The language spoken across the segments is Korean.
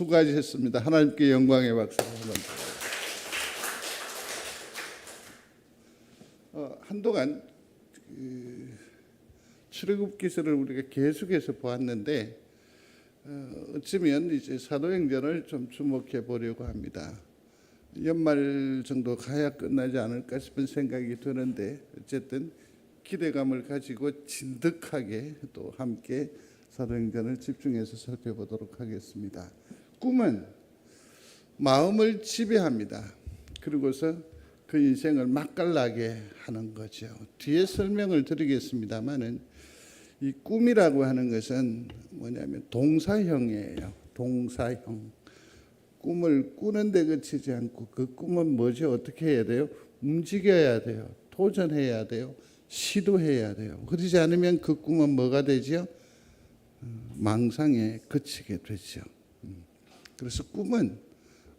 수고하셨습니다. 하나님께 영광의 박수를 합니다. 한동안 출애굽기서를 우리가 계속해서 보았는데 어쩌면 이제 사도행전을 좀 주목해 보려고 합니다. 연말 정도 가야 끝나지 않을까 싶은 생각이 드는데 어쨌든 기대감을 가지고 진득하게 또 함께 사도행전을 집중해서 살펴보도록 하겠습니다. 꿈은 마음을 지배합니다. 그리고서 그 인생을 맛깔나게 하는 거죠. 뒤에 설명을 드리겠습니다만은 이 꿈이라고 하는 것은 뭐냐면 동사형이에요. 동사형. 꿈을 꾸는데 그치지 않고 그 꿈은 뭐지? 어떻게 해야 돼요? 움직여야 돼요. 도전해야 돼요. 시도해야 돼요. 그러지 않으면 그 꿈은 뭐가 되죠? 망상에 그치게 되죠. 그래서 꿈은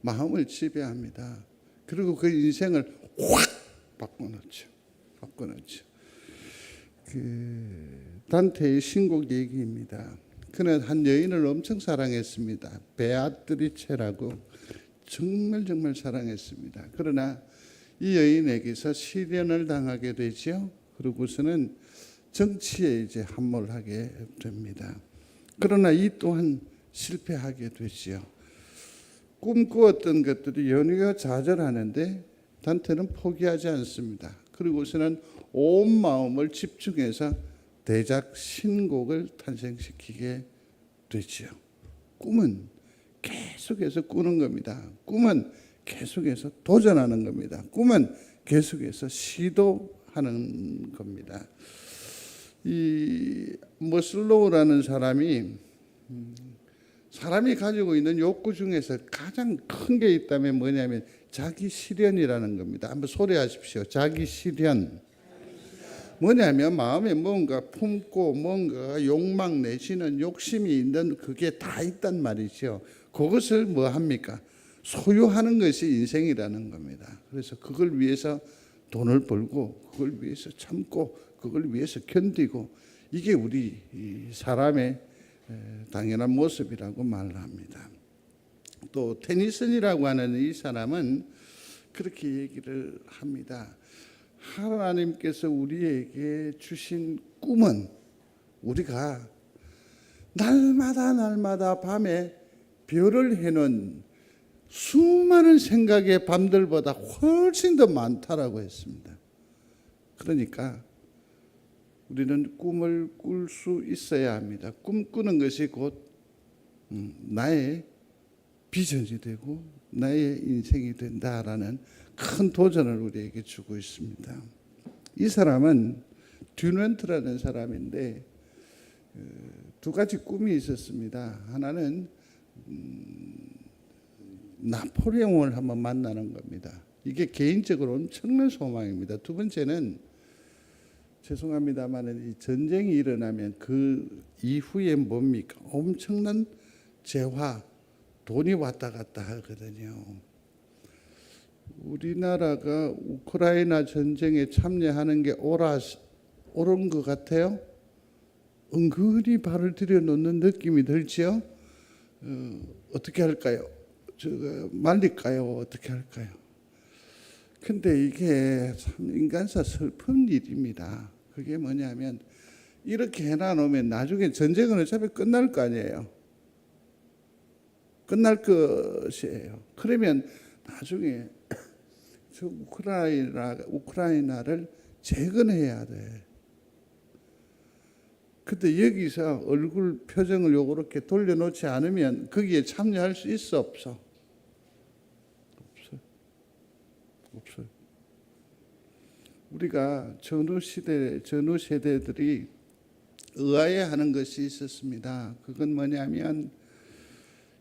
마음을 지배합니다. 그리고 그 인생을 확 바꿔놓죠. 단테의 신곡 얘기입니다. 그는 한 여인을 엄청 사랑했습니다. 베아트리체라고 정말 사랑했습니다. 그러나 이 여인에게서 시련을 당하게 되죠. 그러고서는 정치에 이제 함몰하게 됩니다. 그러나 이 또한 실패하게 되죠. 꿈꾸었던 것들이 연이어 좌절하는데 단테는 포기하지 않습니다. 그리고서는 온 마음을 집중해서 대작 신곡을 탄생시키게 되죠. 꿈은 계속해서 꾸는 겁니다. 꿈은 계속해서 도전하는 겁니다. 꿈은 계속해서 시도하는 겁니다. 이 머슬로우라는 사람이 가지고 있는 욕구 중에서 가장 큰 게 있다면 뭐냐면 자기 실현이라는 겁니다. 한번 소리하십시오. 자기 실현. 뭐냐면 마음에 뭔가 품고 뭔가 욕망 내지는 욕심이 있는 그게 다 있단 말이죠. 그것을 뭐 합니까? 소유하는 것이 인생이라는 겁니다. 그래서 그걸 위해서 돈을 벌고 그걸 위해서 참고 그걸 위해서 견디고 이게 우리 사람의 당연한 모습이라고 말을 합니다. 또 테니슨이라고 하는 이 사람은 그렇게 얘기를 합니다. 하나님께서 우리에게 주신 꿈은 우리가 날마다 밤에 별을 해놓은 수많은 생각의 밤들보다 훨씬 더 많다라고 했습니다. 그러니까 우리는 꿈을 꿀 수 있어야 합니다. 꿈꾸는 것이 곧 나의 비전이 되고 나의 인생이 된다라는 큰 도전을 우리에게 주고 있습니다. 이 사람은 듀넌트라는 사람인데 두 가지 꿈이 있었습니다. 하나는 나폴레옹을 한번 만나는 겁니다. 이게 개인적으로 엄청난 소망입니다. 두 번째는 죄송합니다만 이 전쟁이 일어나면 그 이후에 뭡니까? 엄청난 재화, 돈이 왔다 갔다 하거든요. 우리나라가 우크라이나 전쟁에 참여하는 게 옳은 것 같아요. 은근히 발을 들여놓는 느낌이 들죠. 어떻게 할까요? 말릴까요? 어떻게 할까요? 근데 이게 참 인간사 슬픈 일입니다. 그게 뭐냐면 이렇게 해놔놓으면 나중에 전쟁은 어차피 끝날 거 아니에요. 끝날 것이에요. 그러면 나중에 저 우크라이나를 재건해야 돼. 근데 여기서 얼굴 표정을 요렇게 돌려놓지 않으면 거기에 참여할 수 있어 없어? 없어요. 우리가 전후 세대들이 의아해하는 것이 있었습니다. 그건 뭐냐면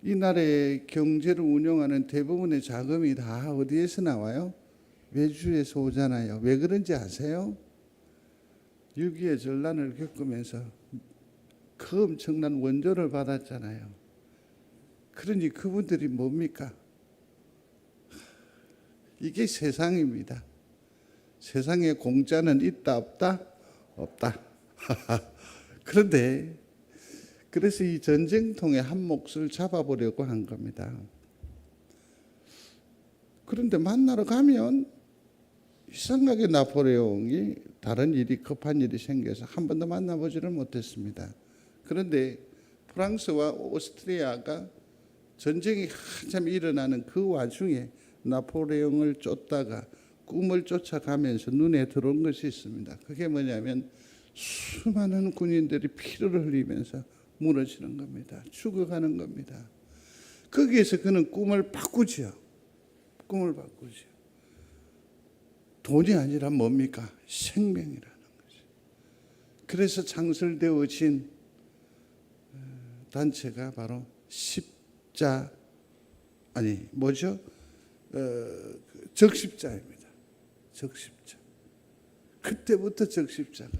이 나라의 경제를 운영하는 대부분의 자금이 다 어디에서 나와요? 외주에서 오잖아요. 왜 그런지 아세요? 6.25 전란을 겪으면서 그 엄청난 원조를 받았잖아요. 그러니 그분들이 뭡니까? 이게 세상입니다. 세상에 공짜는 있다 없다? 없다. 그런데 그래서 이 전쟁통의 한 몫을 잡아보려고 한 겁니다. 그런데 만나러 가면 이상하게 나폴레옹이 다른 일이 급한 일이 생겨서 한 번도 만나보지를 못했습니다. 그런데 프랑스와 오스트리아가 전쟁이 한참 일어나는 그 와중에 나폴레옹을 쫓다가 꿈을 쫓아가면서 눈에 들어온 것이 있습니다. 그게 뭐냐면 수많은 군인들이 피를 흘리면서 무너지는 겁니다. 죽어가는 겁니다. 거기에서 그는 꿈을 바꾸죠. 꿈을 바꾸죠. 돈이 아니라 뭡니까? 생명이라는 거죠. 그래서 창설되어진 단체가 바로 적십자입니다. 적십자. 그때부터 적십자가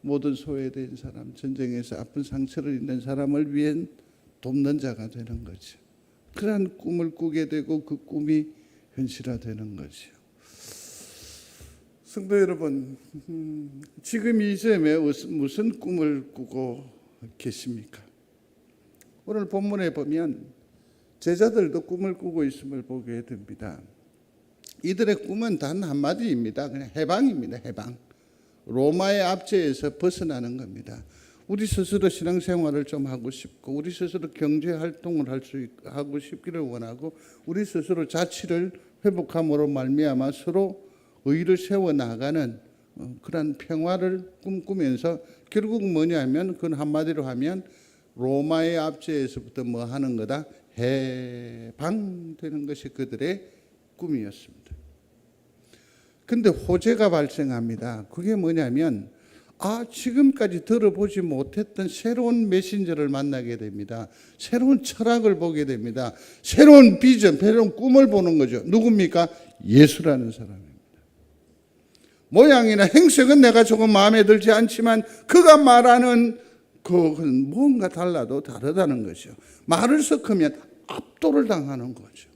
모든 소외된 사람, 전쟁에서 아픈 상처를 입는 사람을 위한 돕는 자가 되는 거죠. 그러한 꿈을 꾸게 되고 그 꿈이 현실화되는 거죠. 성도 여러분, 지금 이 시점에 무슨 꿈을 꾸고 계십니까? 오늘 본문에 보면 제자들도 꿈을 꾸고 있음을 보게 됩니다. 이들의 꿈은 단 한마디입니다. 그냥 해방입니다. 해방. 로마의 압제에서 벗어나는 겁니다. 우리 스스로 신앙생활을 좀 하고 싶고, 우리 스스로 경제활동을 하고 싶기를 원하고, 우리 스스로 자치를 회복함으로 말미암아 서로 의를 세워나가는 그런 평화를 꿈꾸면서 결국 뭐냐면, 그건 한마디로 하면 로마의 압제에서부터 뭐 하는 거다? 해방되는 것이 그들의 꿈이었습니다. 근데 호재가 발생합니다. 그게 뭐냐면 지금까지 들어보지 못했던 새로운 메신저를 만나게 됩니다. 새로운 철학을 보게 됩니다. 새로운 비전, 새로운 꿈을 보는 거죠. 누굽니까? 예수라는 사람입니다. 모양이나 행색은 내가 조금 마음에 들지 않지만 그가 말하는 그건 뭔가 달라도 다르다는 거죠. 말을 섞으면 압도를 당하는 거죠.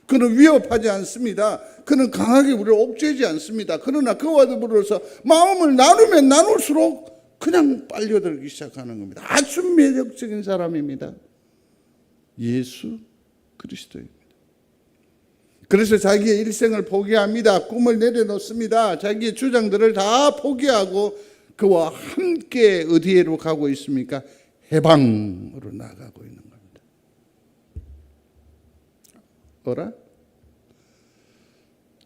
그는 위협하지 않습니다. 그는 강하게 우리를 옥죄지 않습니다. 그러나 그와 더불어서 마음을 나누면 나눌수록 그냥 빨려들기 시작하는 겁니다. 아주 매력적인 사람입니다. 예수 그리스도입니다. 그래서 자기의 일생을 포기합니다. 꿈을 내려놓습니다. 자기의 주장들을 다 포기하고 그와 함께 어디로 가고 있습니까? 해방으로 나가고 있는 겁니다. 어라?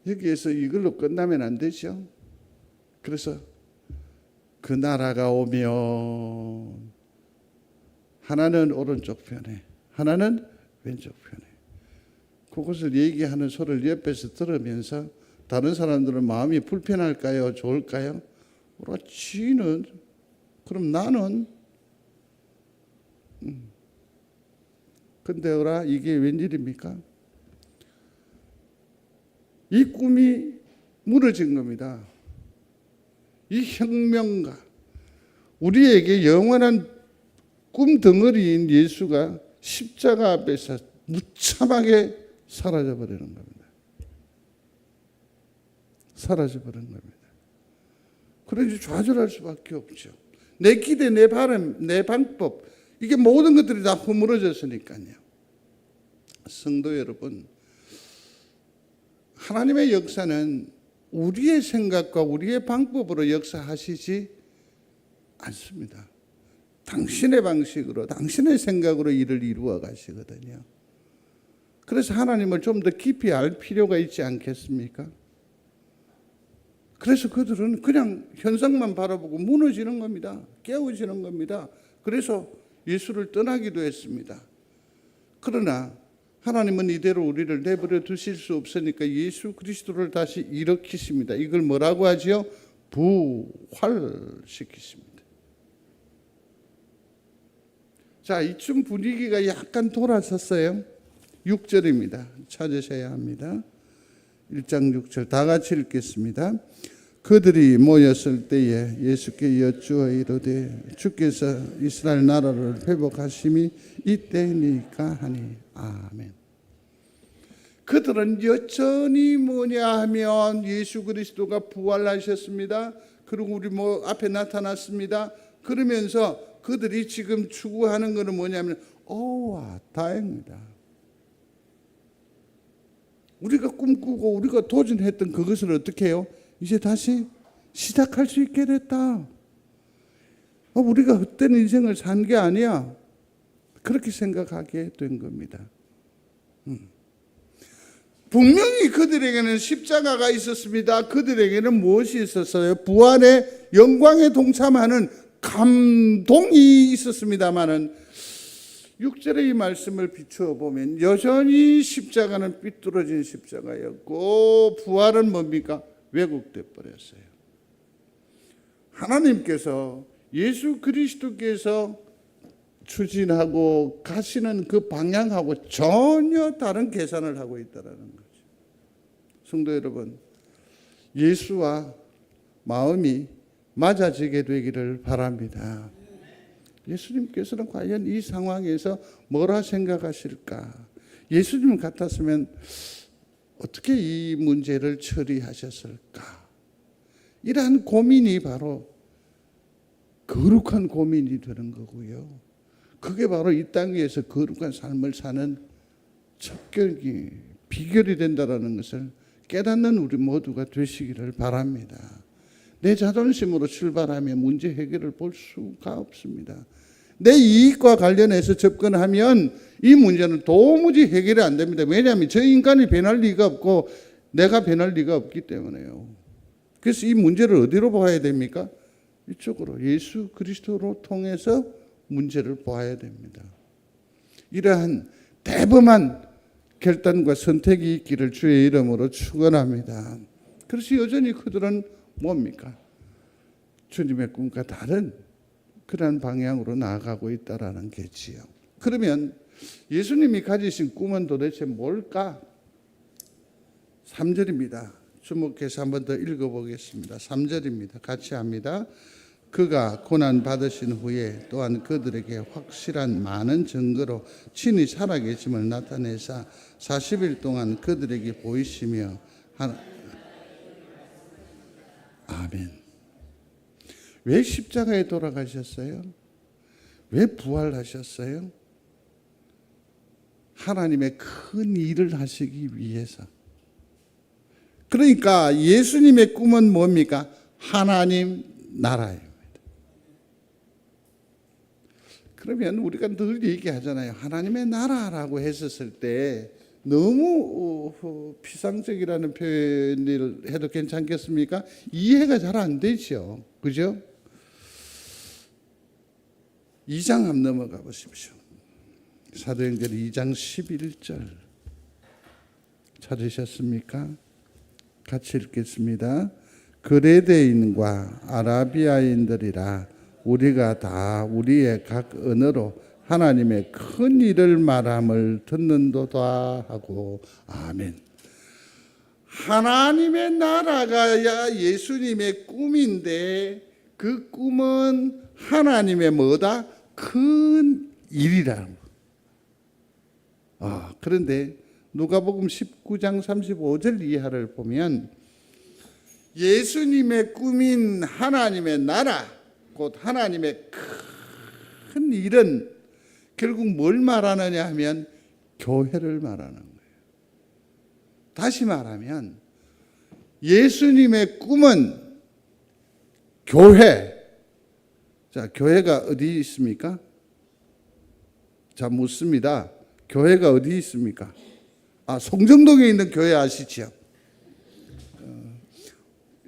여기에서 이걸로 끝나면 안 되죠. 그래서 그 나라가 오면 하나는 오른쪽 편에, 하나는 왼쪽 편에. 그것을 얘기하는 소리를 옆에서 들으면서 다른 사람들은 마음이 불편할까요? 좋을까요? 오라, 지는 그럼 나는 근데 오라, 이게 웬일입니까? 이 꿈이 무너진 겁니다. 이 혁명가, 우리에게 영원한 꿈 덩어리인 예수가 십자가 앞에서 무참하게 사라져버리는 겁니다. 사라져버린 겁니다. 그래서 좌절할 수밖에 없죠. 내 기대, 내 바람, 내 방법, 이게 모든 것들이 다 허물어졌으니까요. 성도 여러분, 하나님의 역사는 우리의 생각과 우리의 방법으로 역사하시지 않습니다. 당신의 방식으로, 당신의 생각으로 일을 이루어 가시거든요. 그래서 하나님을 좀 더 깊이 알 필요가 있지 않겠습니까? 그래서 그들은 그냥 현상만 바라보고 무너지는 겁니다. 깨어지는 겁니다. 그래서 예수를 떠나기도 했습니다. 그러나 하나님은 이대로 우리를 내버려 두실 수 없으니까 예수 그리스도를 다시 일으키십니다. 이걸 뭐라고 하지요? 부활시키십니다. 자, 이쯤 분위기가 약간 돌아섰어요. 6절입니다. 찾으셔야 합니다. 1장 6절 다 같이 읽겠습니다. 그들이 모였을 때에 예수께 여쭈어 이르되 주께서 이스라엘 나라를 회복하심이 이때니까 하니 아멘. 그들은 여전히 뭐냐 하면 예수 그리스도가 부활하셨습니다. 그리고 우리 앞에 나타났습니다. 그러면서 그들이 지금 추구하는 것은 뭐냐면 다행이다. 우리가 꿈꾸고 우리가 도전했던 그것을 어떻게 해요? 이제 다시 시작할 수 있게 됐다. 우리가 헛된 인생을 산 게 아니야. 그렇게 생각하게 된 겁니다. 분명히 그들에게는 십자가가 있었습니다. 그들에게는 무엇이 있었어요? 부활의 영광에 동참하는 감동이 있었습니다마는 6절의 이 말씀을 비추어 보면 여전히 십자가는 삐뚤어진 십자가였고 부활은 뭡니까? 왜곡돼 버렸어요. 하나님께서 예수 그리스도께서 추진하고 가시는 그 방향하고 전혀 다른 계산을 하고 있다는 거죠. 성도 여러분, 예수와 마음이 맞아지게 되기를 바랍니다. 예수님께서는 과연 이 상황에서 뭐라 생각하실까? 예수님 같았으면 어떻게 이 문제를 처리하셨을까? 이러한 고민이 바로 거룩한 고민이 되는 거고요. 그게 바로 이 땅 위에서 거룩한 삶을 사는 첩경이 비결이 된다는 것을 깨닫는 우리 모두가 되시기를 바랍니다. 내 자존심으로 출발하면 문제 해결을 볼 수가 없습니다. 내 이익과 관련해서 접근하면 이 문제는 도무지 해결이 안 됩니다. 왜냐하면 저 인간이 변할 리가 없고 내가 변할 리가 없기 때문에요. 그래서 이 문제를 어디로 봐야 됩니까? 이쪽으로 예수 그리스도로 통해서 문제를 보아야 됩니다. 이러한 대범한 결단과 선택이 있기를 주의 이름으로 축원합니다. 그래서 여전히 그들은 뭡니까? 주님의 꿈과 다른 그런 방향으로 나아가고 있다라는 게지요. 그러면 예수님이 가지신 꿈은 도대체 뭘까? 3절입니다. 주목해서 한 번 더 읽어보겠습니다. 3절입니다. 같이 합니다. 그가 고난 받으신 후에 또한 그들에게 확실한 많은 증거로 친히 살아계심을 나타내사 40일 동안 그들에게 보이시며 아멘. 왜 십자가에 돌아가셨어요? 왜 부활하셨어요? 하나님의 큰 일을 하시기 위해서. 그러니까 예수님의 꿈은 뭡니까? 하나님 나라예요. 그러면 우리가 늘 얘기하잖아요. 하나님의 나라라고 했었을 때 너무 피상적이라는 표현을 해도 괜찮겠습니까? 이해가 잘 안 되죠. 그죠? 2장 한번 넘어가 보십시오. 사도행전 2장 11절 찾으셨습니까? 같이 읽겠습니다. 그레데인과 아라비아인들이라 우리가 다 우리의 각 언어로 하나님의 큰 일을 말함을 듣는도다 하고 아멘. 하나님의 나라가 예수님의 꿈인데 그 꿈은 하나님의 뭐다? 큰 일이라는 거. 그런데 누가복음 19장 35절 이하를 보면 예수님의 꿈인 하나님의 나라 곧 하나님의 큰 일은 결국 뭘 말하느냐 하면 교회를 말하는 거예요. 다시 말하면 예수님의 꿈은 교회. 자, 교회가 어디 있습니까? 자, 묻습니다. 교회가 어디 있습니까? 송정동에 있는 교회 아시죠?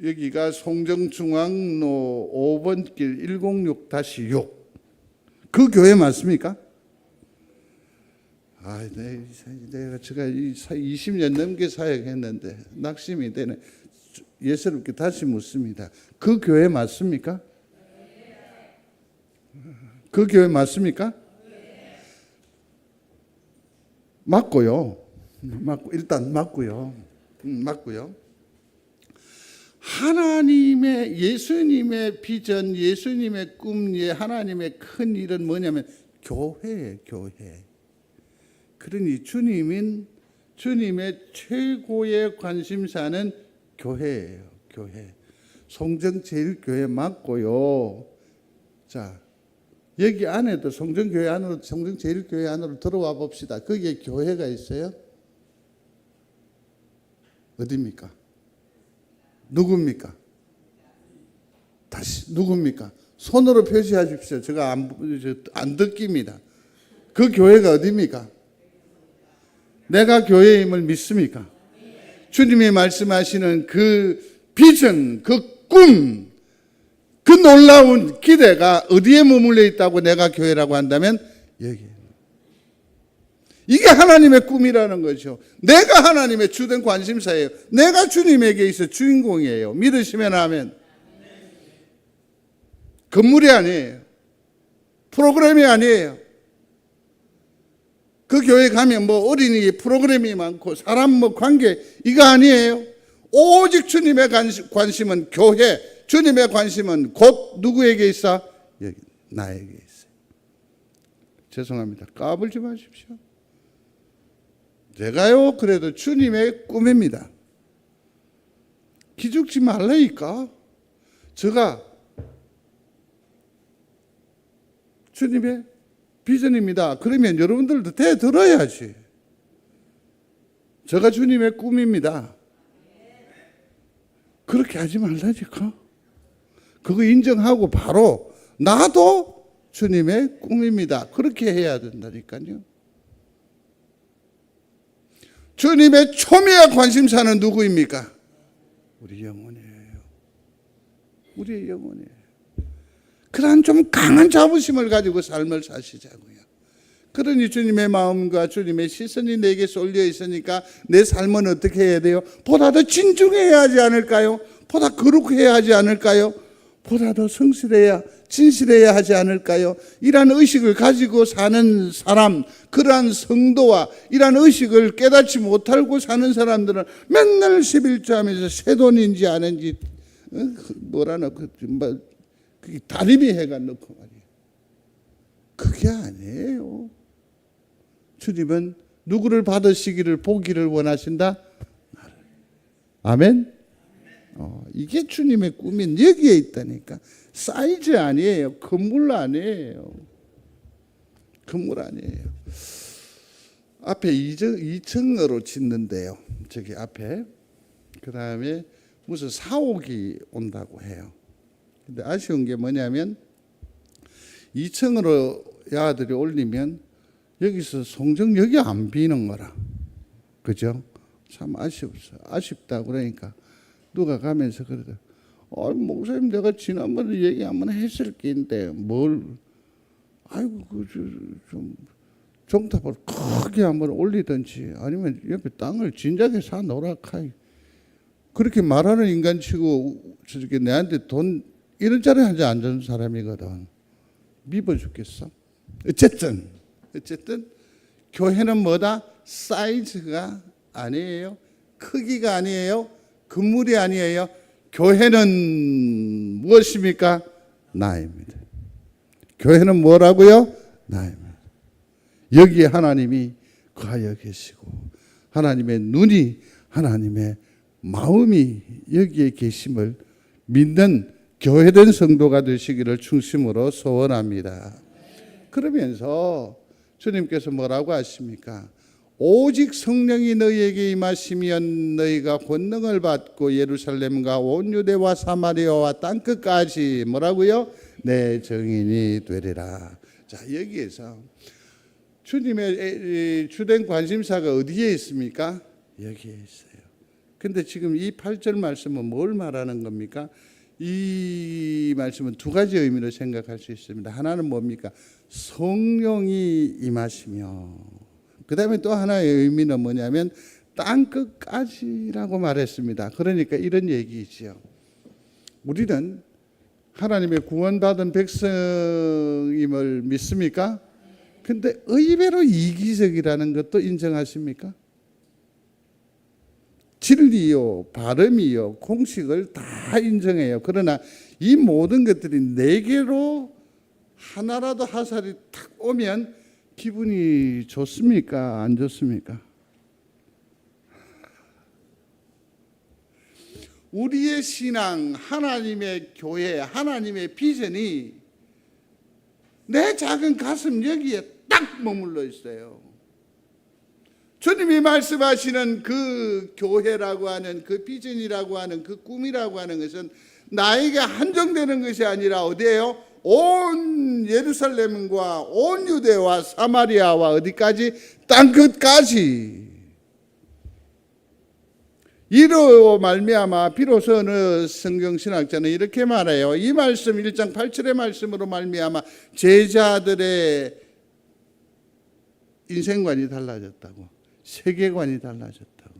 여기가 송정중앙로 5번 길 106-6 그 교회 맞습니까? 제가 20년 넘게 사역했는데 낙심이 되네. 예스럽게 다시 묻습니다. 그 교회 맞습니까? 그 교회 맞습니까? 맞고요. 일단 맞고요. 맞고요. 하나님의 예수님의 비전, 예수님의 꿈, 하나님의 큰 일은 뭐냐면 교회예요, 교회. 그러니 주님의 최고의 관심사는 교회예요, 교회. 송정제일교회 맞고요. 자, 여기 안에도 성전교회 안으로, 성전제일교회 안으로 들어와 봅시다. 거기에 교회가 있어요? 어디입니까? 누굽니까? 다시 누굽니까? 손으로 표시하십시오. 제가 안 듣깁니다. 그 교회가 어디입니까? 내가 교회임을 믿습니까? 주님이 말씀하시는 그 비전, 그 꿈, 그 놀라운 기대가 어디에 머물러 있다고 내가 교회라고 한다면 여기. 이게 하나님의 꿈이라는 거죠. 내가 하나님의 주된 관심사예요. 내가 주님에게 있어 주인공이에요. 믿으시면 아멘. 건물이 아니에요. 프로그램이 아니에요. 그 교회 가면 뭐 어린이 프로그램이 많고 사람 뭐 관계 이거 아니에요. 오직 주님의 관심은 교회, 주님의 관심은 곧 누구에게 있어? 여기 나에게 있어요. 죄송합니다. 까불지 마십시오. 내가요 그래도 주님의 꿈입니다. 기죽지 말라니까. 제가 주님의 비전입니다. 그러면 여러분들도 대들어야지. 제가 주님의 꿈입니다. 그렇게 하지 말라니까. 그거 인정하고 바로 나도 주님의 꿈입니다. 그렇게 해야 된다니까요. 주님의 초미의 관심사는 누구입니까? 우리 영혼이에요. 우리의 영혼이에요. 그러한 좀 강한 자부심을 가지고 삶을 사시자고요. 그러니 주님의 마음과 주님의 시선이 내게 쏠려 있으니까 내 삶은 어떻게 해야 돼요? 보다 더 진중해야 하지 않을까요? 보다 거룩해야 하지 않을까요? 보다 더 성실해야, 진실해야 하지 않을까요? 이러한 의식을 가지고 사는 사람, 그러한 성도와 이러한 의식을 깨닫지 못하고 사는 사람들은 맨날 11조 하면서 새 돈인지 아닌지 뭐라나 그게 다리미 해가 넣고 말이에요. 그게 아니에요. 주님은 누구를 받으시기를 보기를 원하신다? 아멘? 이게 주님의 꿈인 여기에 있다니까. 사이즈 아니에요. 건물 아니에요. 건물 아니에요. 앞에 2층으로 짓는데요. 저기 앞에. 그 다음에 무슨 사옥이 온다고 해요. 근데 아쉬운 게 뭐냐면 2층으로 야들이 올리면 여기서 송정역이 안 비는 거라. 그죠? 참 아쉽다. 그러니까 누가 가면서 그러더라고요. 목사님 내가 지난번에 얘기 한번 했을 게인데 아이고 좀 종탑을 크게 한번 올리든지 아니면 옆에 땅을 진작에 사 놓으라 카이. 그렇게 말하는 인간치고 저렇게 내한테 돈 1원짜리 한 장 안 주는 사람이거든. 미워 죽겠어. 어쨌든 교회는 뭐다? 사이즈가 아니에요. 크기가 아니에요. 건물이 아니에요. 교회는 무엇입니까? 나입니다. 교회는 뭐라고요? 나입니다. 여기에 하나님이 거하여 계시고 하나님의 눈이, 하나님의 마음이 여기에 계심을 믿는 교회된 성도가 되시기를 중심으로 소원합니다. 그러면서 주님께서 뭐라고 하십니까? 오직 성령이 너희에게 임하시면 너희가 권능을 받고 예루살렘과 온 유대와 사마리아와 땅끝까지 뭐라고요? 내 증인이 되리라. 자, 여기에서 주님의 주된 관심사가 어디에 있습니까? 여기에 있어요. 근데 지금 이 8절 말씀은 뭘 말하는 겁니까? 이 말씀은 두 가지 의미로 생각할 수 있습니다. 하나는 뭡니까? 성령이 임하시며, 그 다음에 또 하나의 의미는 뭐냐면 땅끝까지라고 말했습니다. 그러니까 이런 얘기이죠. 우리는 하나님의 구원받은 백성임을 믿습니까? 근데 의외로 이기적이라는 것도 인정하십니까? 진리요, 발음이요, 공식을 다 인정해요. 그러나 이 모든 것들이 내게로 하나라도 하살이 탁 오면 기분이 좋습니까? 안 좋습니까? 우리의 신앙, 하나님의 교회, 하나님의 비전이 내 작은 가슴 여기에 딱 머물러 있어요. 주님이 말씀하시는 그 교회라고 하는 그 비전이라고 하는 그 꿈이라고 하는 것은 나에게 한정되는 것이 아니라 어디예요? 온 예루살렘과 온 유대와 사마리아와 어디까지? 땅 끝까지. 이로 말미암아 비로소 어느 성경신학자는 이렇게 말해요. 이 말씀 1장 8절의 말씀으로 말미암아 제자들의 인생관이 달라졌다고, 세계관이 달라졌다고.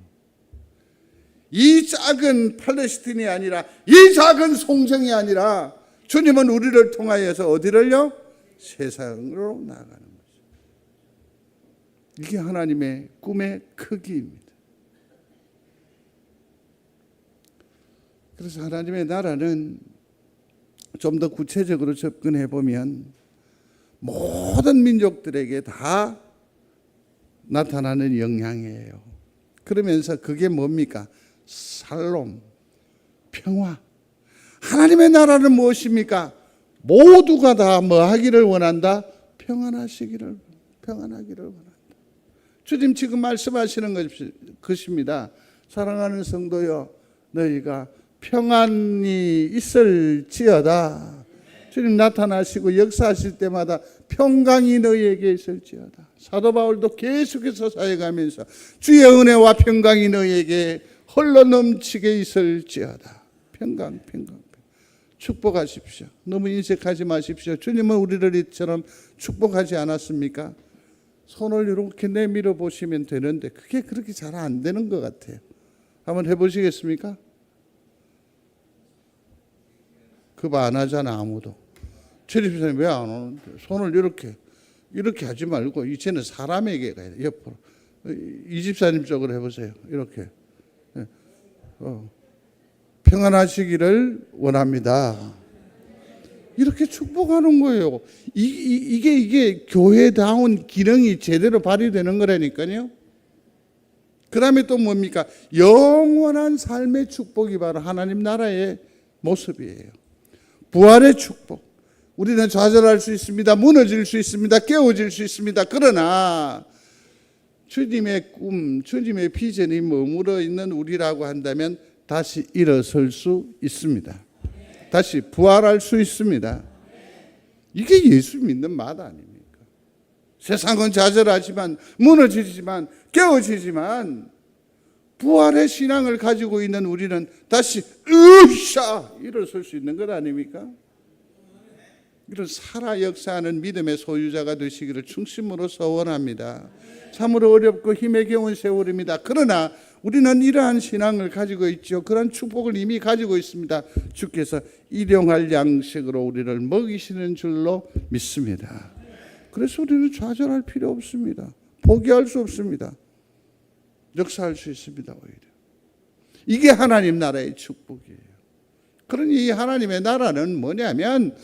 이 작은 팔레스틴이 아니라, 이 작은 송정이 아니라 주님은 우리를 통하여서 어디를요? 세상으로 나아가는 거죠. 이게 하나님의 꿈의 크기입니다. 그래서 하나님의 나라는 좀 더 구체적으로 접근해 보면 모든 민족들에게 다 나타나는 영향이에요. 그러면서 그게 뭡니까? 살롬, 평화. 하나님의 나라는 무엇입니까? 모두가 다 뭐 하기를 원한다? 평안하기를 원한다. 주님 지금 말씀하시는 것입니다. 사랑하는 성도여, 너희가 평안이 있을지어다. 주님 나타나시고 역사하실 때마다 평강이 너희에게 있을지어다. 사도 바울도 계속해서 사역하면서 주의 은혜와 평강이 너희에게 흘러 넘치게 있을지어다. 평강. 축복하십시오. 너무 인색하지 마십시오. 주님은 우리를 이처럼 축복하지 않았습니까? 손을 이렇게 내밀어 보시면 되는데 그게 그렇게 잘 안 되는 것 같아요. 한번 해보시겠습니까? 그거 안 하잖아, 아무도. 최집사님 왜 안 오는데? 손을 이렇게 하지 말고 이제는 사람에게 가야 돼. 옆으로. 이 집사님 쪽으로 해보세요. 이렇게. 평안하시기를 원합니다. 이렇게 축복하는 거예요. 이게 교회다운 기능이 제대로 발휘되는 거라니까요. 그 다음에 또 뭡니까? 영원한 삶의 축복이 바로 하나님 나라의 모습이에요. 부활의 축복. 우리는 좌절할 수 있습니다. 무너질 수 있습니다. 깨어질 수 있습니다. 그러나 주님의 꿈, 주님의 비전이 머물러 있는 우리라고 한다면 다시 일어설 수 있습니다. 다시 부활할 수 있습니다. 이게 예수 믿는 맛 아닙니까? 세상은 좌절하지만, 무너지지만, 깨어지지만 부활의 신앙을 가지고 있는 우리는 다시 일어설 수 있는 것 아닙니까? 이런 살아 역사하는 믿음의 소유자가 되시기를 충심으로 소원합니다. 참으로 어렵고 힘에 겨운 세월입니다. 그러나 우리는 이러한 신앙을 가지고 있죠. 그런 축복을 이미 가지고 있습니다. 주께서 일용할 양식으로 우리를 먹이시는 줄로 믿습니다. 그래서 우리는 좌절할 필요 없습니다. 포기할 수 없습니다. 역사할 수 있습니다. 오히려 이게 하나님 나라의 축복이에요. 그러니 이 하나님의 나라는 뭐냐면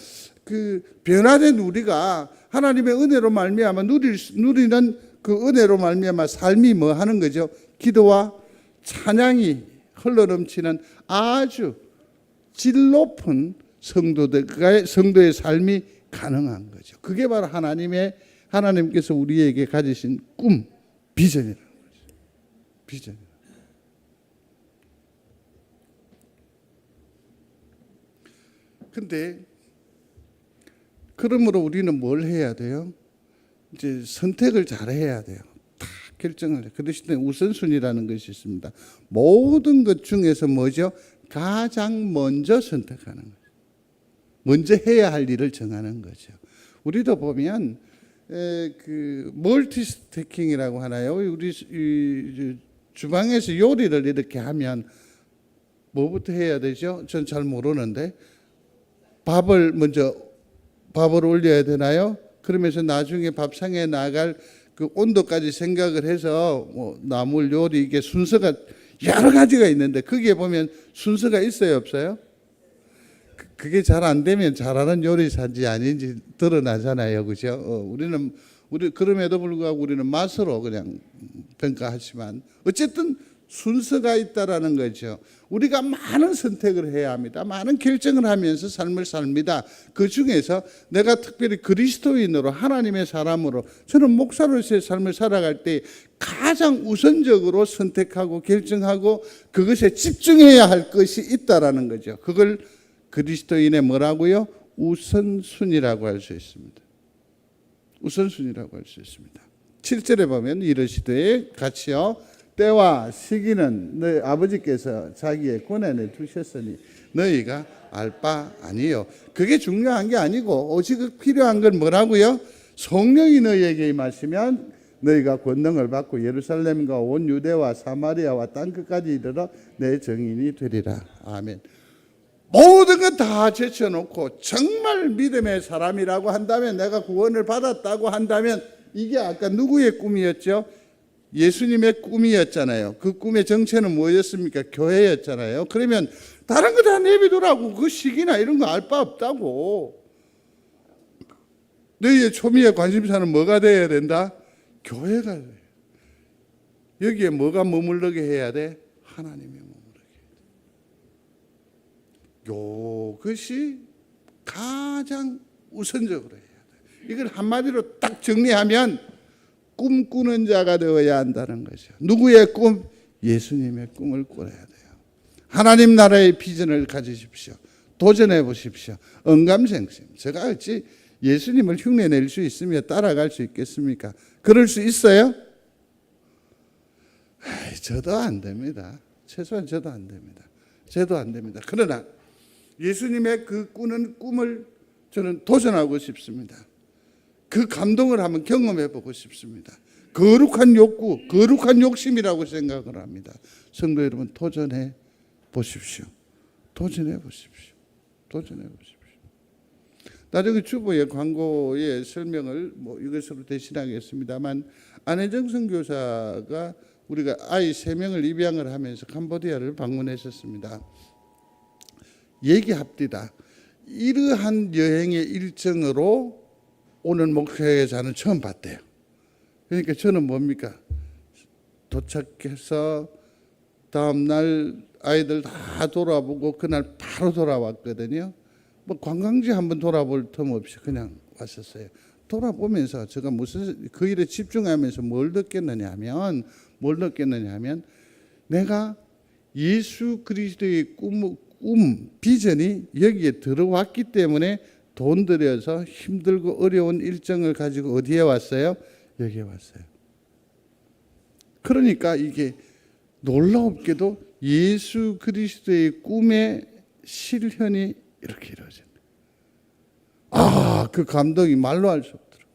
그 변화된 우리가 하나님의 은혜로 말미암아 누리는 그 은혜로 말미암아 삶이 뭐 하는 거죠? 기도와 찬양이 흘러넘치는 아주 질 높은 성도의 삶이 가능한 거죠. 그게 바로 하나님께서 우리에게 가지신 꿈, 비전이라는 거죠. 비전. 근데 그러므로 우리는 뭘 해야 돼요? 이제 선택을 잘 해야 돼요. 다 결정을 해요. 그 대신에 우선순위라는 것이 있습니다. 모든 것 중에서 뭐죠? 가장 먼저 선택하는 거죠. 먼저 해야 할 일을 정하는 거죠. 우리도 보면 그 멀티스태킹이라고 하나요? 우리 주방에서 요리를 이렇게 하면 뭐부터 해야 되죠? 전 잘 모르는데 밥을 올려야 되나요? 그러면서 나중에 밥상에 나갈 그 온도까지 생각을 해서 뭐 나물 요리 이게 순서가 여러 가지가 있는데 거기에 보면 순서가 있어요, 없어요? 그게 잘 안 되면 잘하는 요리사인지 아닌지 드러나잖아요, 그죠? 우리 그럼에도 불구하고 우리는 맛으로 그냥 평가하지만 어쨌든 순서가 있다라는 거죠. 우리가 많은 선택을 해야 합니다. 많은 결정을 하면서 삶을 삽니다. 그 중에서 내가 특별히 그리스도인으로 하나님의 사람으로 저는 목사로서의 삶을 살아갈 때 가장 우선적으로 선택하고 결정하고 그것에 집중해야 할 것이 있다라는 거죠. 그걸 그리스도인의 뭐라고요? 우선순위라고 할 수 있습니다. 우선순위라고 할 수 있습니다. 7절에 보면 이르시되 같이요. 때와 시기는 너희 아버지께서 자기의 권한에 두셨으니 너희가 알 바 아니요. 그게 중요한 게 아니고 오직 필요한 건 뭐라고요? 성령이 너희에게 임하시면 너희가 권능을 받고 예루살렘과 온 유대와 사마리아와 땅끝까지 이르러 내 증인이 되리라. 아멘. 모든 것 다 제쳐놓고 정말 믿음의 사람이라고 한다면, 내가 구원을 받았다고 한다면, 이게 아까 누구의 꿈이었죠? 예수님의 꿈이었잖아요. 그 꿈의 정체는 뭐였습니까? 교회였잖아요. 그러면 다른 거 다 내비두라고. 그 시기나 이런 거 알 바 없다고. 너희의 초미의 관심사는 뭐가 돼야 된다? 교회가 돼. 여기에 뭐가 머물러게 해야 돼? 하나님이 머물러게 해야 돼. 이것이 가장 우선적으로 해야 돼. 이걸 한마디로 딱 정리하면 꿈꾸는 자가 되어야 한다는 거죠. 누구의 꿈? 예수님의 꿈을 꿔야 돼요. 하나님 나라의 비전을 가지십시오. 도전해 보십시오. 언감생심. 제가 어찌 예수님을 흉내낼 수 있으며 따라갈 수 있겠습니까? 그럴 수 있어요? 저도 안 됩니다. 최소한 저도 안 됩니다. 저도 안 됩니다. 그러나 예수님의 그 꾸는 꿈을 저는 도전하고 싶습니다. 그 감동을 한번 경험해 보고 싶습니다. 거룩한 욕구, 거룩한 욕심이라고 생각을 합니다. 성도 여러분, 도전해 보십시오. 도전해 보십시오. 도전해 보십시오. 나중에 주보의 광고의 설명을 이것으로 대신하겠습니다만, 안혜정 선교사가 우리가 아이 3명을 입양을 하면서 캄보디아를 방문했었습니다. 얘기합디다. 이러한 여행의 일정으로 오는 목회자는 처음 봤대요. 그러니까 저는 뭡니까? 도착해서 다음날 아이들 다 돌아보고 그날 바로 돌아왔거든요. 관광지 한번 돌아볼 틈 없이 그냥 왔었어요. 돌아보면서 제가 무슨 그 일에 집중하면서 뭘 느꼈느냐 하면 내가 예수 그리스도의 꿈 비전이 여기에 들어왔기 때문에 돈 들여서 힘들고 어려운 일정을 가지고 어디에 왔어요? 여기에 왔어요. 그러니까 이게 놀랍게도 예수 그리스도의 꿈의 실현이 이렇게 이루어진다. 그 감동이 말로 할 수 없더라고요.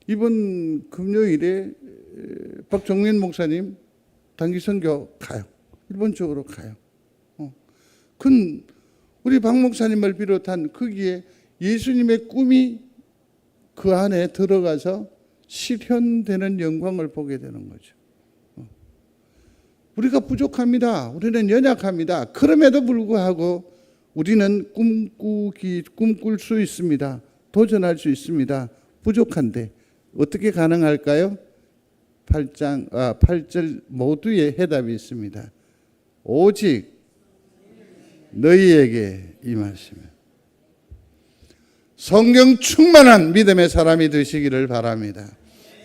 이번 금요일에 박종민 목사님 단기 선교 가요. 일본 쪽으로 가요. 큰 우리 박 목사님을 비롯한 거기에 예수님의 꿈이 그 안에 들어가서 실현되는 영광을 보게 되는 거죠. 우리가 부족합니다. 우리는 연약합니다. 그럼에도 불구하고 우리는 꿈꿀 수 있습니다. 도전할 수 있습니다. 부족한데 어떻게 가능할까요? 8절 모두의 해답이 있습니다. 오직 너희에게 임하시면. 성령 충만한 믿음의 사람이 되시기를 바랍니다.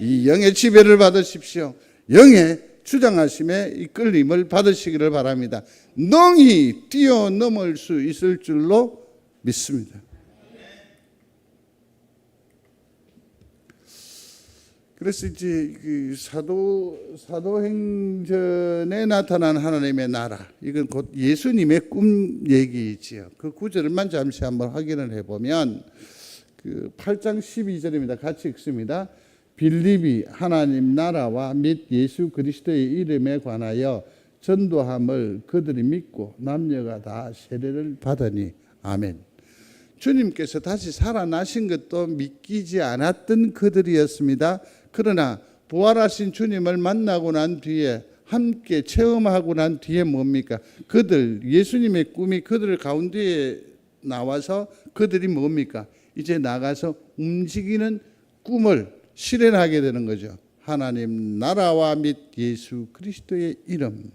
이 영의 지배를 받으십시오. 영의 주장하심에 이끌림을 받으시기를 바랍니다. 능히 뛰어넘을 수 있을 줄로 믿습니다. 그래서 이제 그 사도행전에 나타난 하나님의 나라, 이건 곧 예수님의 꿈 얘기지요. 그 구절만 잠시 한번 확인을 해보면 그 8장 12절입니다. 같이 읽습니다. 빌립이 하나님 나라와 및 예수 그리스도의 이름에 관하여 전도함을 그들이 믿고 남녀가 다 세례를 받으니 아멘. 주님께서 다시 살아나신 것도 믿기지 않았던 그들이었습니다. 그러나 부활하신 주님을 만나고 난 뒤에 함께 체험하고 난 뒤에 뭡니까? 그들 예수님의 꿈이 그들 가운데에 나와서 그들이 뭡니까? 이제 나가서 움직이는 꿈을 실현하게 되는 거죠. 하나님 나라와 및 예수 그리스도의 이름.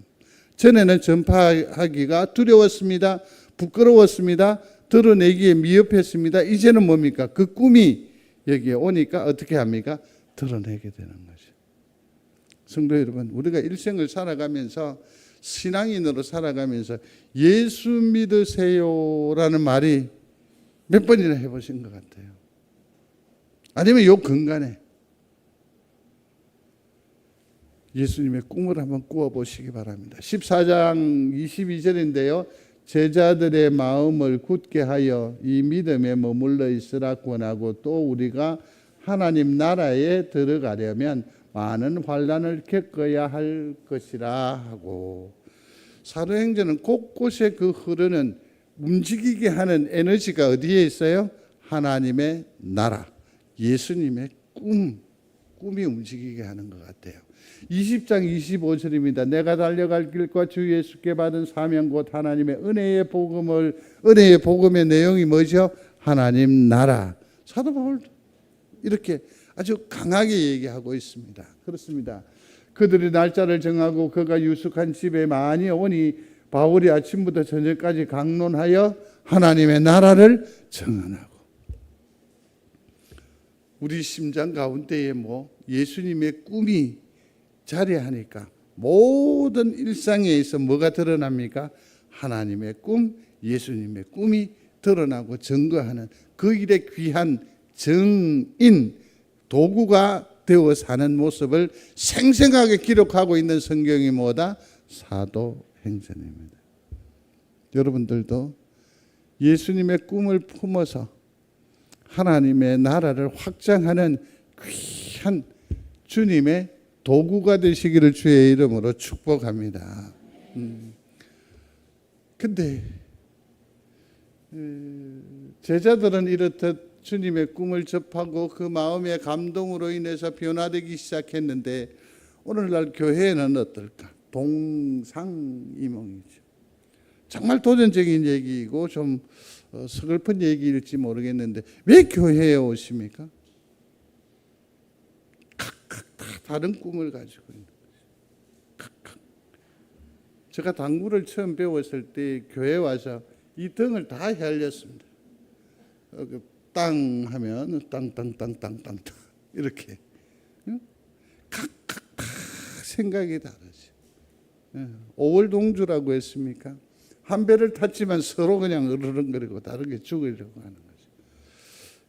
전에는 전파하기가 두려웠습니다. 부끄러웠습니다. 드러내기에 미흡했습니다. 이제는 뭡니까? 그 꿈이 여기에 오니까 어떻게 합니까? 드러내게 되는 거죠. 성도 여러분, 우리가 일생을 살아가면서 신앙인으로 살아가면서 예수 믿으세요라는 말이 몇 번이나 해보신 것 같아요. 아니면 요 근간에 예수님의 꿈을 한번 꾸어보시기 바랍니다. 14장 22절인데요. 제자들의 마음을 굳게 하여 이 믿음에 머물러 있으라 권하고 또 우리가 하나님 나라에 들어가려면 많은 환난을 겪어야 할 것이라 하고, 사도행전은 곳곳에 그 흐르는 움직이게 하는 에너지가 어디에 있어요? 하나님의 나라, 예수님의 꿈이 움직이게 하는 것 같아요. 20장 25절입니다. 내가 달려갈 길과 주 예수께 받은 사명 곧 하나님의 은혜의 복음의 내용이 뭐죠? 하나님 나라. 사도 바울도 이렇게 아주 강하게 얘기하고 있습니다. 그렇습니다. 그들이 날짜를 정하고 그가 유숙한 집에 많이 오니 바울이 아침부터 저녁까지 강론하여 하나님의 나라를 정언하고, 우리 심장 가운데에 예수님의 꿈이 자리하니까 모든 일상에 있어 뭐가 드러납니까? 하나님의 꿈, 예수님의 꿈이 드러나고 증거하는 그 일의 귀한 증인, 도구가 되어 사는 모습을 생생하게 기록하고 있는 성경이 뭐다? 사도행전입니다. 여러분들도 예수님의 꿈을 품어서 하나님의 나라를 확장하는 귀한 주님의 도구가 되시기를 주의 이름으로 축복합니다. 근데 제자들은 이렇듯 주님의 꿈을 접하고 그 마음의 감동으로 인해서 변화되기 시작했는데, 오늘날 교회는 어떨까? 동상이몽이죠. 정말 도전적인 얘기이고 좀 서글픈 얘기일지 모르겠는데, 왜 교회에 오십니까? 각각 다 다른 꿈을 가지고 있는 거죠. 각각. 제가 당구를 처음 배웠을 때 교회 와서 이 등을 다 헤알렸습니다. 땅 하면 땅땅땅땅땅 이렇게. 각각 다 생각이 다르죠. 오월동주라고 했습니까? 한 배를 탔지만 서로 그냥 으르렁거리고 다르게 죽으려고 하는 거죠.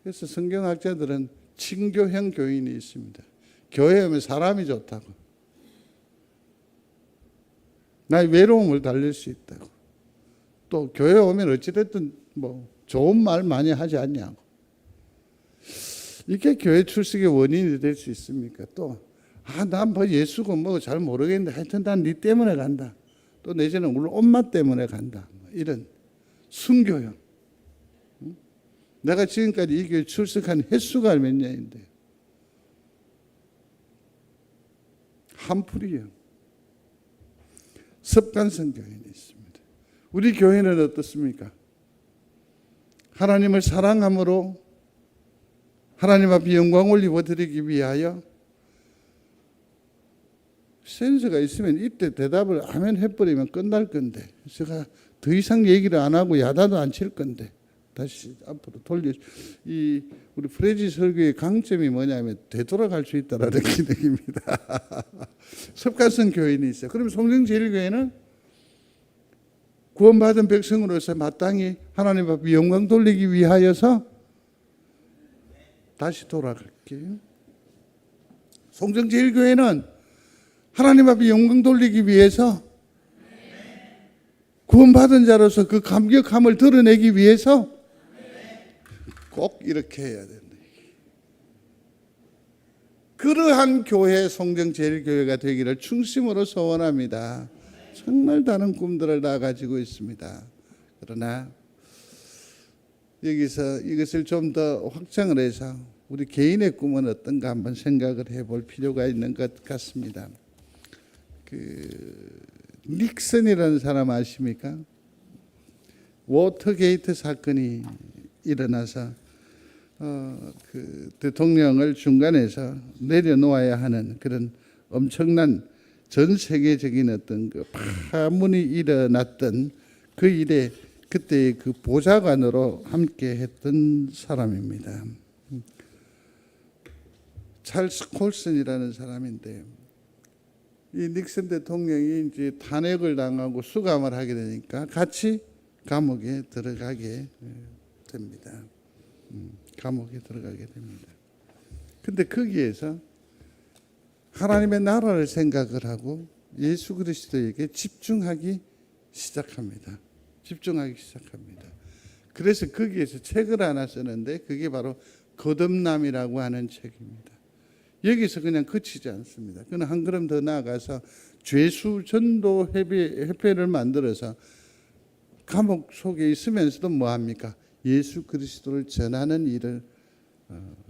그래서 성경학자들은 친교형 교인이 있습니다. 교회 오면 사람이 좋다고, 나의 외로움을 달랠 수 있다고, 또 교회 오면 어찌됐든 좋은 말 많이 하지 않냐고. 이게 교회 출석의 원인이 될 수 있습니까? 또 난 예수고 잘 모르겠는데 하여튼 난 네 때문에 간다. 또 내지는 우리 엄마 때문에 간다. 이런 순교형. 내가 지금까지 이 교회 출석한 횟수가 몇 년인데. 한풀이형. 습관성 교인이 있습니다. 우리 교회는 어떻습니까? 하나님을 사랑함으로 하나님 앞에 영광 올리고 드리기 위하여 센스가 있으면 이때 대답을 아멘 해버리면 끝날 건데, 제가 더 이상 얘기를 안 하고 야단도 안 칠 건데 다시 앞으로 우리 프레지 설교의 강점이 뭐냐면 되돌아갈 수 있다라는 기능입니다. 습관성 교인이 있어요. 그럼 송정제일교회는 구원받은 백성으로서 마땅히 하나님 앞에 영광 돌리기 위하여서 다시 돌아갈게요. 송정제일교회는 하나님 앞에 영광 돌리기 위해서, 구원받은 자로서 그 감격함을 드러내기 위해서 꼭 이렇게 해야 된다. 그러한 교회, 송정제일교회가 되기를 충심으로 소원합니다. 정말 다른 꿈들을 다 가지고 있습니다. 그러나 여기서 이것을 좀 더 확장을 해서 우리 개인의 꿈은 어떤가 한번 생각을 해볼 필요가 있는 것 같습니다. 닉슨이라는 사람 아십니까? 워터게이트 사건이 일어나서 그 대통령을 중간에서 내려놓아야 하는 그런 엄청난 전 세계적인 어떤 그 파문이 일어났던 그 일에 그때 그 보좌관으로 함께 했던 사람입니다. 찰스 콜슨이라는 사람인데, 이 닉슨 대통령이 이제 탄핵을 당하고 수감을 하게 되니까 같이 감옥에 들어가게 됩니다. 감옥에 들어가게 됩니다. 근데 거기에서 하나님의 나라를 생각을 하고 예수 그리스도에게 집중하기 시작합니다. 그래서 거기에서 책을 하나 쓰는데 그게 바로 거듭남이라고 하는 책입니다. 여기서 그냥 그치지 않습니다. 그는 한 걸음 더 나아가서 죄수 전도 협회를 만들어서 감옥 속에 있으면서도 뭐합니까? 예수 그리스도를 전하는 일을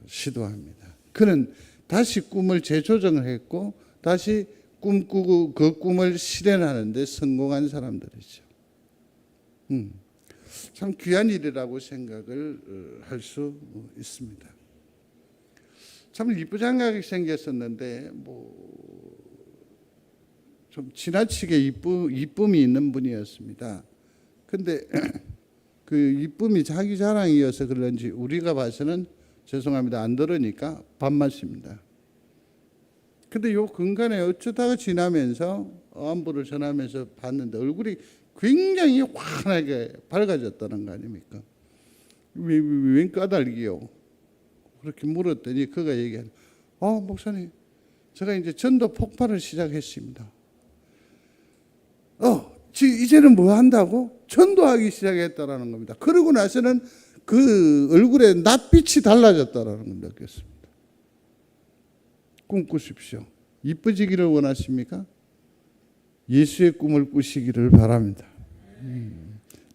시도합니다. 그는 다시 꿈을 재조정을 했고 다시 꿈꾸고 그 꿈을 실현하는 데 성공한 사람들이죠. 참 귀한 일이라고 생각을 할 수 있습니다. 참 이쁘장하게 생겼었는데 좀 지나치게 이쁨이 있는 분이었습니다. 근데 그 이쁨이 자기 자랑이어서 그런지 우리가 봐서는 죄송합니다. 안 들으니까 밥맛입니다. 근데 요 근간에 어쩌다가 지나면서 안부를 전하면서 봤는데 얼굴이 굉장히 환하게 밝아졌다는 거 아닙니까? 웬 까닭이요? 그렇게 물었더니 그가 얘기하는, 목사님, 제가 이제 전도 폭발을 시작했습니다. 이제는 뭐 한다고? 전도하기 시작했다라는 겁니다. 그러고 나서는 그 얼굴에 낯빛이 달라졌다라는 걸 느꼈습니다. 꿈꾸십시오. 이뻐지기를 원하십니까? 예수의 꿈을 꾸시기를 바랍니다.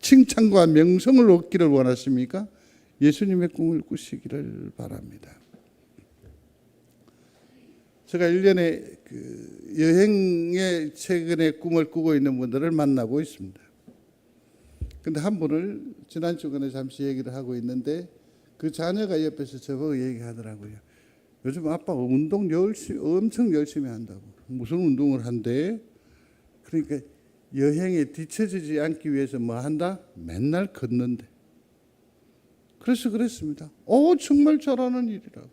칭찬과 명성을 얻기를 원하십니까? 예수님의 꿈을 꾸시기를 바랍니다. 제가 1년에 그 여행에 최근에 꿈을 꾸고 있는 분들을 만나고 있습니다. 근데 한 분을 지난 주간에 잠시 얘기를 하고 있는데 그 자녀가 옆에서 저보고 얘기하더라고요. 요즘 아빠가 운동 엄청 열심히 한다고. 무슨 운동을 한대? 그러니까 여행에 뒤처지지 않기 위해서 뭐 한다? 맨날 걷는데. 그래서 그랬습니다. 정말 잘하는 일이라고.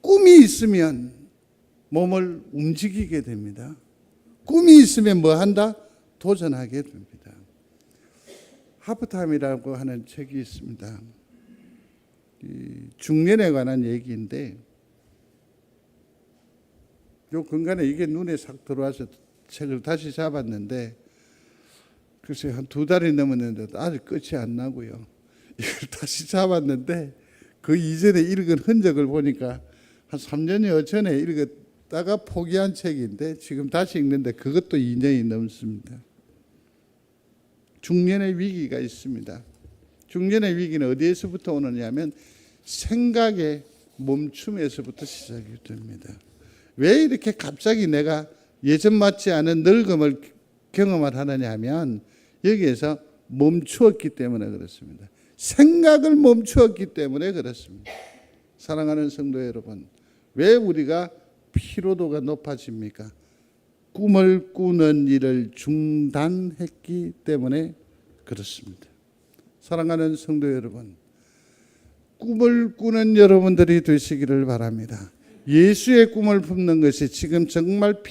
꿈이 있으면 몸을 움직이게 됩니다. 꿈이 있으면 뭐 한다? 도전하게 됩니다. 하프타임이라고 하는 책이 있습니다. 중년에 관한 얘기인데 요 근간에 이게 눈에 싹 들어와서 책을 다시 잡았는데 글쎄 한 2달이 넘었는데도 아직 끝이 안 나고요. 이걸 다시 잡았는데 그 이전에 읽은 흔적을 보니까 한 3년여 전에 읽었다가 포기한 책인데 지금 다시 읽는데 그것도 2년이 넘습니다. 중년의 위기가 있습니다. 중년의 위기는 어디에서부터 오느냐면 생각의 멈춤에서부터 시작이 됩니다. 왜 이렇게 갑자기 내가 예전 맞지 않은 늙음을 경험을 하느냐 하면 여기에서 멈추었기 때문에 그렇습니다. 생각을 멈추었기 때문에 그렇습니다. 사랑하는 성도 여러분, 왜 우리가 피로도가 높아집니까? 꿈을 꾸는 일을 중단했기 때문에 그렇습니다. 사랑하는 성도 여러분, 꿈을 꾸는 여러분들이 되시기를 바랍니다. 예수의 꿈을 품는 것이 지금 정말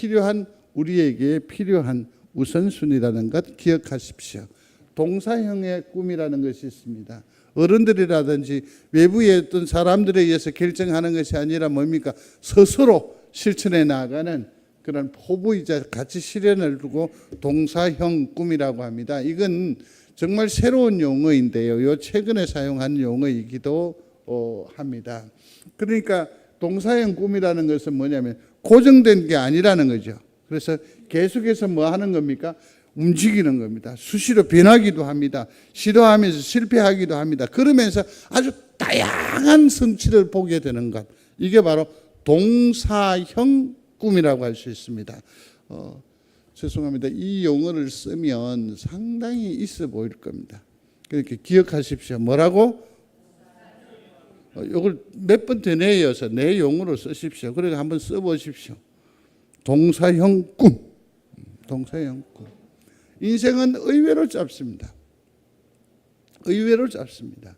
우리에게 필요한 우선순위라는 것 기억하십시오. 동사형의 꿈이라는 것이 있습니다. 어른들이라든지 외부의 어떤 사람들에 의해서 결정하는 것이 아니라 뭡니까? 스스로 실천해 나가는 그런 포부이자 같이 실현을 두고 동사형 꿈이라고 합니다. 이건 정말 새로운 용어인데요. 요 최근에 사용한 용어이기도 합니다. 그러니까 동사형 꿈이라는 것은 뭐냐면 고정된 게 아니라는 거죠. 그래서 계속해서 뭐 하는 겁니까? 움직이는 겁니다. 수시로 변하기도 합니다. 시도하면서 실패하기도 합니다. 그러면서 아주 다양한 성취를 보게 되는 것. 이게 바로 동사형 꿈이라고 할 수 있습니다. 죄송합니다. 이 용어를 쓰면 상당히 있어 보일 겁니다. 그렇게 기억하십시오. 뭐라고? 이걸 몇 번 더 내어서 내 용어로 쓰십시오. 그러니까 한번 써보십시오. 동사형 꿈. 동사형 꿈. 인생은 의외로 짧습니다. 의외로 짧습니다.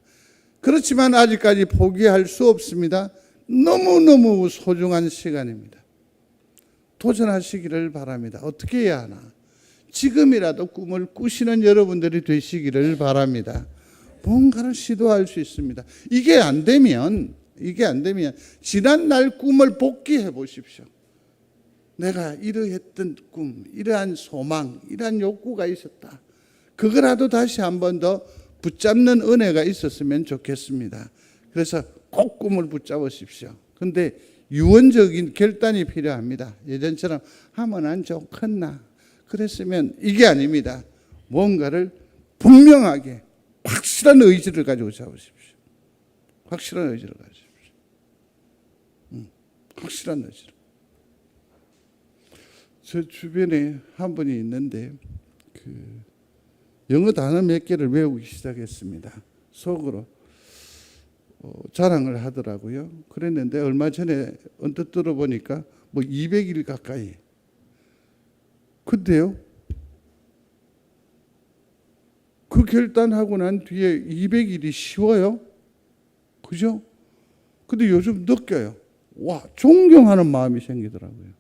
그렇지만 아직까지 포기할 수 없습니다. 너무너무 소중한 시간입니다. 도전하시기를 바랍니다. 어떻게 해야 하나? 지금이라도 꿈을 꾸시는 여러분들이 되시기를 바랍니다. 뭔가를 시도할 수 있습니다. 이게 안 되면 지난날 꿈을 복귀해 보십시오. 내가 이러했던 꿈, 이러한 소망, 이러한 욕구가 있었다. 그거라도 다시 한 번 더 붙잡는 은혜가 있었으면 좋겠습니다. 그래서 꼭 꿈을 붙잡으십시오. 그런데 유언적인 결단이 필요합니다. 예전처럼 하면 안 좋겠나 그랬으면 이게 아닙니다. 뭔가를 분명하게 확실한 의지를 가지고 잡으십시오. 확실한 의지를 가지십시오. 확실한 의지를. 저 주변에 한 분이 있는데 영어 단어 몇 개를 외우기 시작했습니다. 속으로 자랑을 하더라고요. 그랬는데 얼마 전에 언뜻 들어보니까 뭐 200일 가까이. 근데요, 그 결단하고 난 뒤에 200일이 쉬워요? 그죠? 근데 요즘 느껴요. 와, 존경하는 마음이 생기더라고요.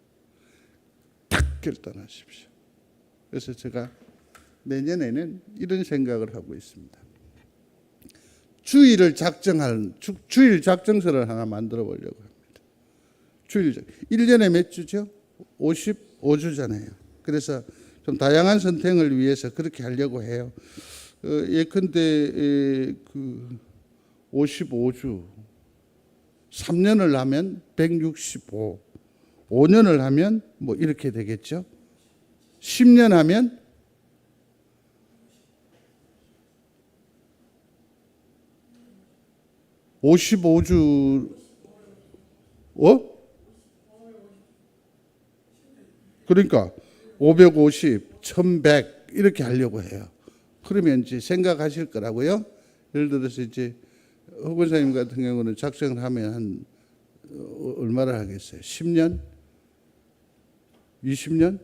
딱 결단하십시오. 그래서 제가 내년에는 이런 생각을 하고 있습니다. 주일 작정서를 하나 만들어 보려고 합니다. 1년에 몇 주죠? 55주잖아요. 그래서 좀 다양한 선택을 위해서 그렇게 하려고 해요. 예컨대 55주 3년을 하면 165, 5년을 하면 뭐 이렇게 되겠죠. 10년 하면 55주, 그러니까 550, 1100 이렇게 하려고 해요. 그러면 이제 생각하실 거라고요. 예를 들어서 이제 허 권사님 같은 경우는 작성을 하면 한 얼마를 하겠어요? 10년? 20년?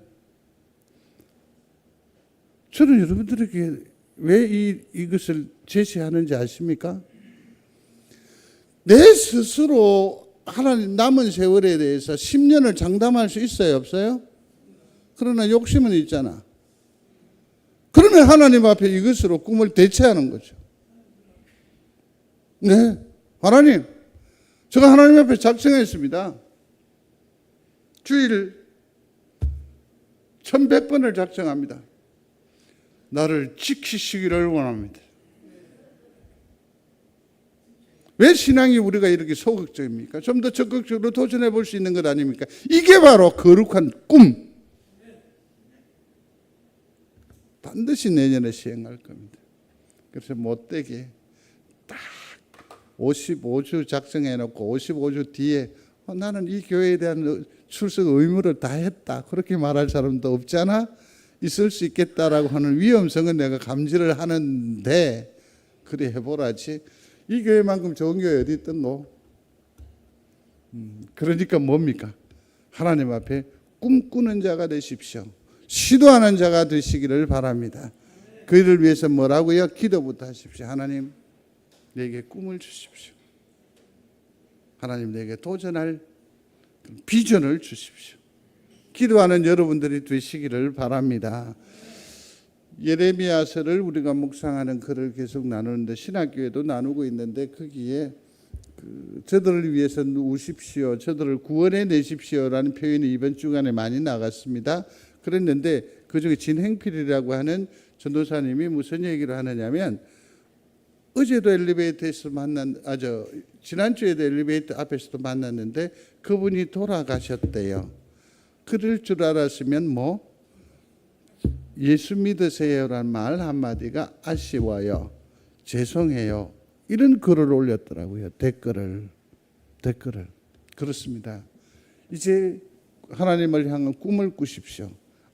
저는 여러분들에게 왜 이것을 제시하는지 아십니까? 내 스스로 하나님 남은 세월에 대해서 10년을 장담할 수 있어요? 없어요? 그러나 욕심은 있잖아. 그러면 하나님 앞에 이것으로 꿈을 대체하는 거죠. 네, 하나님, 제가 하나님 앞에 작정했습니다. 주일 1100번을 작정합니다. 나를 지키시기를 원합니다. 왜 신앙이 우리가 이렇게 소극적입니까? 좀 더 적극적으로 도전해 볼 수 있는 것 아닙니까? 이게 바로 거룩한 꿈. 반드시 내년에 시행할 겁니다. 그래서 못되게 딱 55주 작성해 놓고 55주 뒤에 나는 이 교회에 대한 출석 의무를 다 했다. 그렇게 말할 사람도 없잖아. 있을 수 있겠다라고 하는 위험성은 내가 감지를 하는데 그래 해보라지. 이 교회만큼 좋은 교회 어디 있던고? 그러니까 뭡니까? 하나님 앞에 꿈꾸는 자가 되십시오. 시도하는 자가 되시기를 바랍니다. 그 일을 위해서 뭐라고요? 기도부터 하십시오. 하나님, 내게 꿈을 주십시오. 하나님, 내게 도전할 비전을 주십시오. 기도하는 여러분들이 되시기를 바랍니다. 예레미야서를 우리가 묵상하는 글을 계속 나누는데 신학교에도 나누고 있는데 거기에 저들을 위해서 누우십시오, 저들을 구원해 내십시오라는 표현이 이번 주간에 많이 나갔습니다. 그랬는데 그중에 진행필이라고 하는 전도사님이 무슨 얘기를 하느냐면 어제도 엘리베이터에서 지난주에도 엘리베이터 앞에서도 만났는데 그분이 돌아가셨대요. 그럴 줄 알았으면 예수 믿으세요라는 말 한마디가 아쉬워요, 죄송해요, 이런 글을 올렸더라고요. 댓글을. 그렇습니다. 이제 하나님을 향한 꿈을 꾸십시오.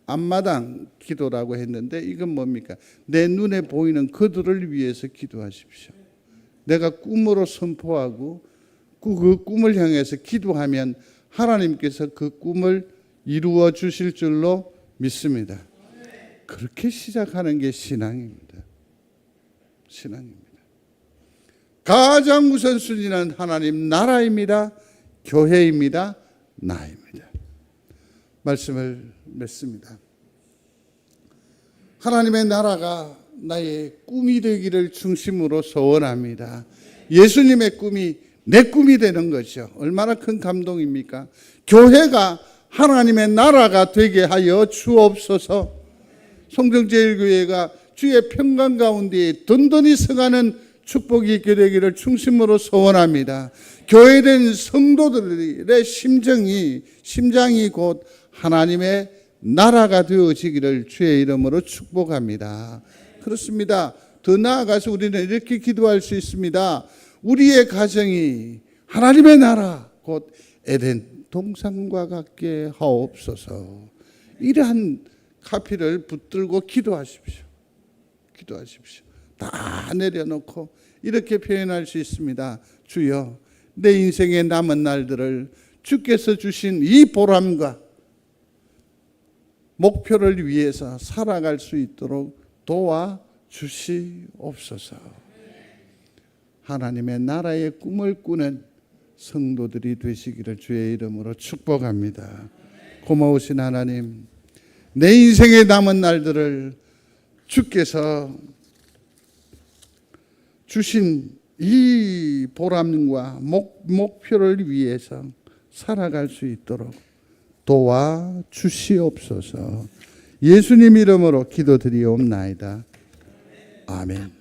앞마당 기도라고 했는데 이건 뭡니까? 내 눈에 보이는 그들을 위해서 기도하십시오. 내가 꿈으로 선포하고 그 꿈을 향해서 기도하면 하나님께서 그 꿈을 이루어 주실 줄로 믿습니다. 그렇게 시작하는 게 신앙입니다. 신앙입니다. 가장 우선순위는 하나님 나라입니다. 교회입니다. 나입니다. 말씀을 맺습니다. 하나님의 나라가 나의 꿈이 되기를 중심으로 소원합니다. 예수님의 꿈이 내 꿈이 되는 거죠. 얼마나 큰 감동입니까? 교회가 하나님의 나라가 되게 하여 주옵소서. 송정제일교회가 주의 평강 가운데 든든히 서가는 축복이 있게 되기를 중심으로 소원합니다. 교회된 성도들의 심장이 곧 하나님의 나라가 되어지기를 주의 이름으로 축복합니다. 그렇습니다. 더 나아가서 우리는 이렇게 기도할 수 있습니다. 우리의 가정이 하나님의 나라 곧 에덴 동산과 같게 하옵소서. 이러한 카피를 붙들고 기도하십시오. 기도하십시오. 다 내려놓고 이렇게 표현할 수 있습니다. 주여, 내 인생의 남은 날들을 주께서 주신 이 보람과 목표를 위해서 살아갈 수 있도록 도와주시옵소서. 하나님의 나라의 꿈을 꾸는 성도들이 되시기를 주의 이름으로 축복합니다. 고마우신 하나님, 내 인생의 남은 날들을 주께서 주신 이 보람과 목표를 위해서 살아갈 수 있도록 도와주시옵소서. 예수님 이름으로 기도드리옵나이다. 아멘.